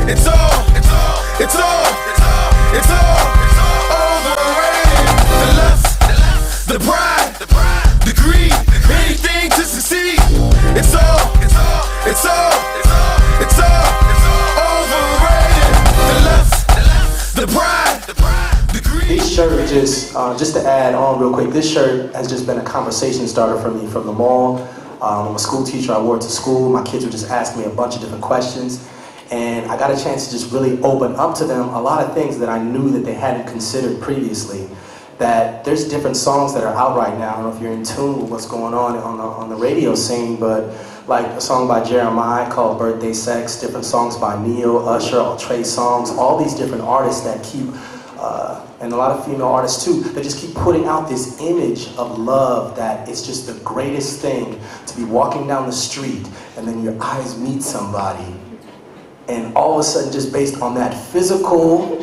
It's all overrated. The lust, the pride, the greed, anything to succeed. It's all overrated. The lust, the pride, the greed. This shirt just to add on real quick, this shirt has just been a conversation starter for me from the mall. I'm a school teacher, I wore it to school. My kids would just ask me a bunch of different questions. And I got a chance to just really open up to them a lot of things that I knew that they hadn't considered previously. That there's different songs that are out right now. I don't know if you're in tune with what's going on the radio scene, but like a song by Jeremiah called Birthday Sex, different songs by Neil, Usher, Trey Songz, all these different artists that keep, and a lot of female artists too, that just keep putting out this image of love that it's just the greatest thing to be walking down the street and then your eyes meet somebody. And all of a sudden, just based on that physical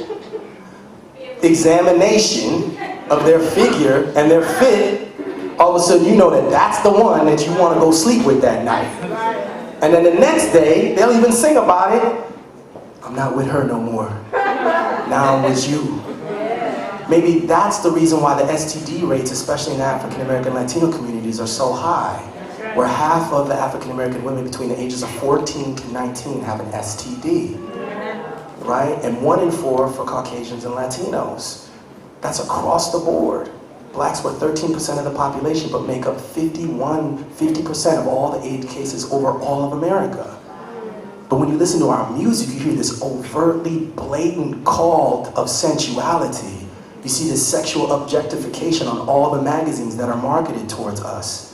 examination of their figure and their fit, all of a sudden you know that that's the one that you want to go sleep with that night. And then the next day, they'll even sing about it. I'm not with her no more. Now I'm with you. Maybe that's the reason why the STD rates, especially in the African American Latino communities, are so high. Where half of the African American women between the ages of 14 to 19 have an STD, right? And 1 in 4 for Caucasians and Latinos. That's across the board. Blacks were 13% of the population, but make up 50% of all the AIDS cases over all of America. But when you listen to our music, you hear this overtly blatant call of sensuality. You see this sexual objectification on all the magazines that are marketed towards us.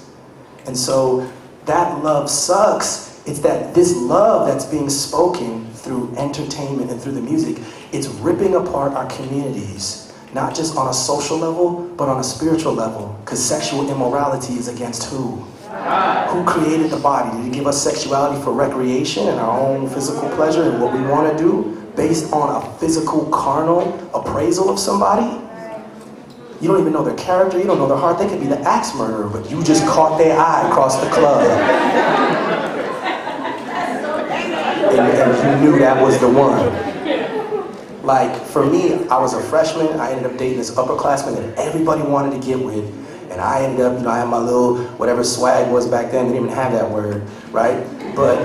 And so that love sucks. It's that this love that's being spoken through entertainment and through the music, it's ripping apart our communities, not just on a social level, but on a spiritual level. Because sexual immorality is against who? God. Who created the body? Did he give us sexuality for recreation and our own physical pleasure and what we want to do based on a physical, carnal appraisal of somebody? You don't even know their character, you don't know their heart. They could be the axe murderer, but you just caught their eye across the club. And you knew that was the one. Like, for me, I was a freshman, I ended up dating this upperclassman that everybody wanted to get with. And I ended up, I had my little, whatever swag was back then, they didn't even have that word, right? But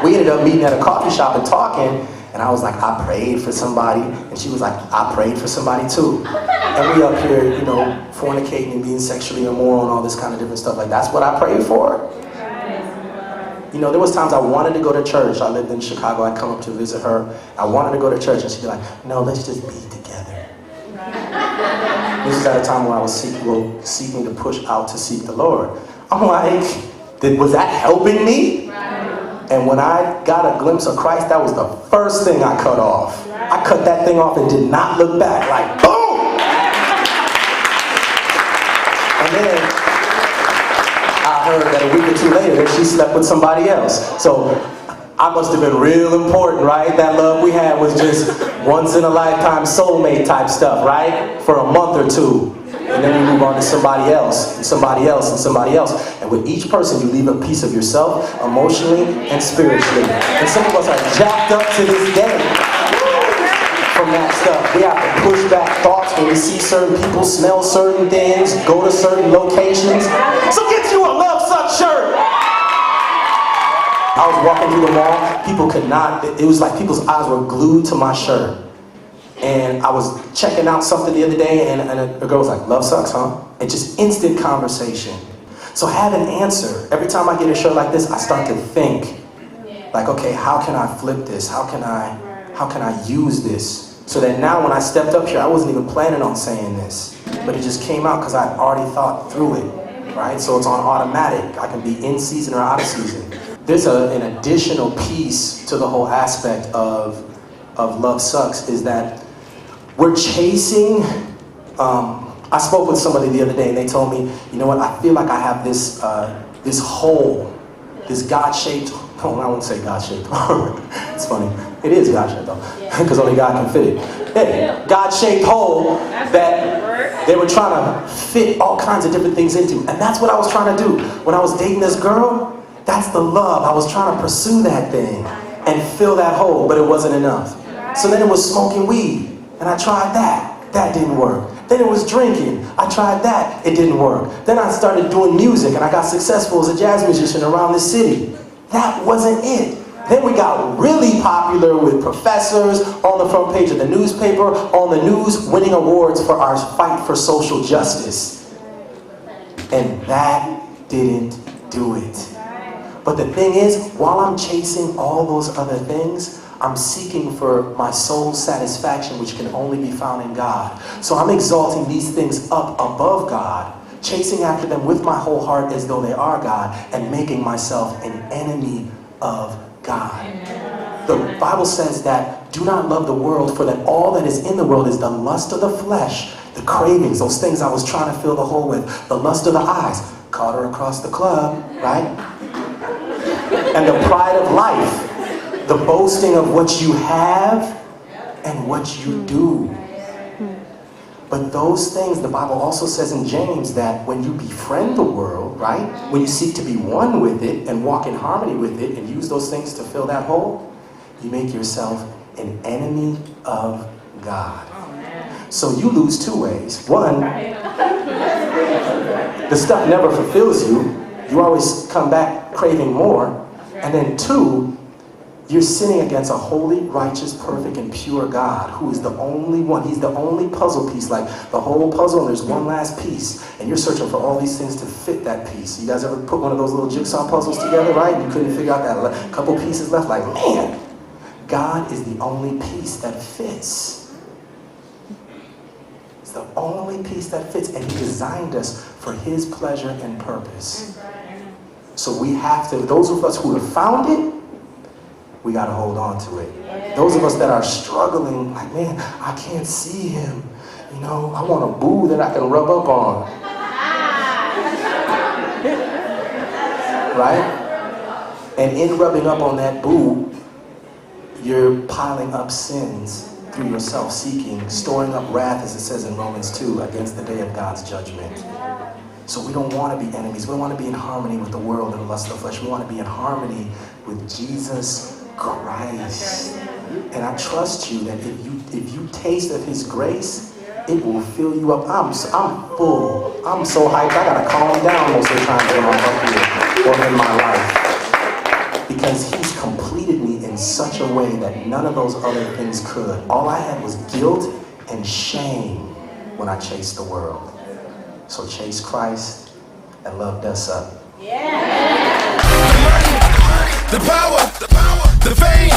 we ended up meeting at a coffee shop and talking. And I was like, I prayed for somebody. And she was like, I prayed for somebody too. And we up here, fornicating and being sexually immoral and all this kind of different stuff. Like, that's what I prayed for? There was times I wanted to go to church. I lived in Chicago. I'd come up to visit her. I wanted to go to church. And she'd be like, no, let's just be together. This is at a time when I was seeking to push out to seek the Lord. I'm like, was that helping me? And when I got a glimpse of Christ, that was the first thing I cut off. I cut that thing off and did not look back, like boom! And then I heard that a week or two later that she slept with somebody else. So I must have been real important, right? That love we had was just once in a lifetime soulmate type stuff, right? For a month or two. And then you move on to somebody else, and somebody else, and somebody else. And with each person, you leave a piece of yourself, emotionally and spiritually. And some of us are jacked up to this day from that stuff. We have to push back thoughts when we see certain people, smell certain things, go to certain locations. So get you a Love Sucks shirt. I was walking through the mall, people could not, it was like people's eyes were glued to my shirt. And I was checking out something the other day, and a girl was like, love sucks, huh? And just instant conversation. So have an answer. Every time I get a shirt like this, I start to think, like, okay, how can I flip this? How can I use this? So that now when I stepped up here, I wasn't even planning on saying this, but it just came out because I already thought through it, right? So it's on automatic. I can be in season or out of season. There's an additional piece to the whole aspect of Love Sucks, is that we're chasing, I spoke with somebody the other day and they told me, you know what, I feel like I have this this hole, this God-shaped, I wouldn't say God-shaped, it's funny, it is God-shaped though, because only God can fit it. Hey, God-shaped hole that they were trying to fit all kinds of different things into, and that's what I was trying to do. When I was dating this girl, that's the love, I was trying to pursue that thing. and fill that hole, but it wasn't enough. So then it was smoking weed, and I tried that. That didn't work. Then it was drinking. I tried that. It didn't work. Then I started doing music, and I got successful as a jazz musician around the city. That wasn't it. Then we got really popular with professors on the front page of the newspaper, on the news, winning awards for our fight for social justice. And that didn't do it. But the thing is, while I'm chasing all those other things, I'm seeking for my soul's satisfaction, which can only be found in God. So I'm exalting these things up above God, chasing after them with my whole heart as though they are God, and making myself an enemy of God. The Bible says that do not love the world, for that all that is in the world is the lust of the flesh, the cravings, those things I was trying to fill the hole with, the lust of the eyes, caught her across the club, right? And the pride of life, the boasting of what you have and what you do. But those things, the Bible also says in James that when you befriend the world, right? When you seek to be one with it and walk in harmony with it and use those things to fill that hole, you make yourself an enemy of God. So you lose two ways. One, the stuff never fulfills you. You always come back craving more. And then two, you're sinning against a holy, righteous, perfect, and pure God who is the only one. He's the only puzzle piece, like the whole puzzle, and there's one last piece. And you're searching for all these things to fit that piece. You guys ever put one of those little jigsaw puzzles together, right? You couldn't figure out that couple pieces left. Like, man, God is the only piece that fits. It's the only piece that fits, and He designed us for His pleasure and purpose. So we have to, those of us who have found it, we got to hold on to it. Those of us that are struggling, like, man, I can't see Him. You know, I want a boo that I can rub up on. Right? And in rubbing up on that boo, you're piling up sins through your self-seeking, storing up wrath, as it says in Romans 2, against the day of God's judgment. So we don't want to be enemies. We don't want to be in harmony with the world and the lust of the flesh. We want to be in harmony with Jesus Christ. And I trust you that if you taste of His grace, it will fill you up. I'm full. I'm so hyped. I gotta calm down most of the time when I'm up here or in my life, because He's completed me in such a way that none of those other things could. All I had was guilt and shame when I chased the world. So chase Christ, and love does up. The power, the fame.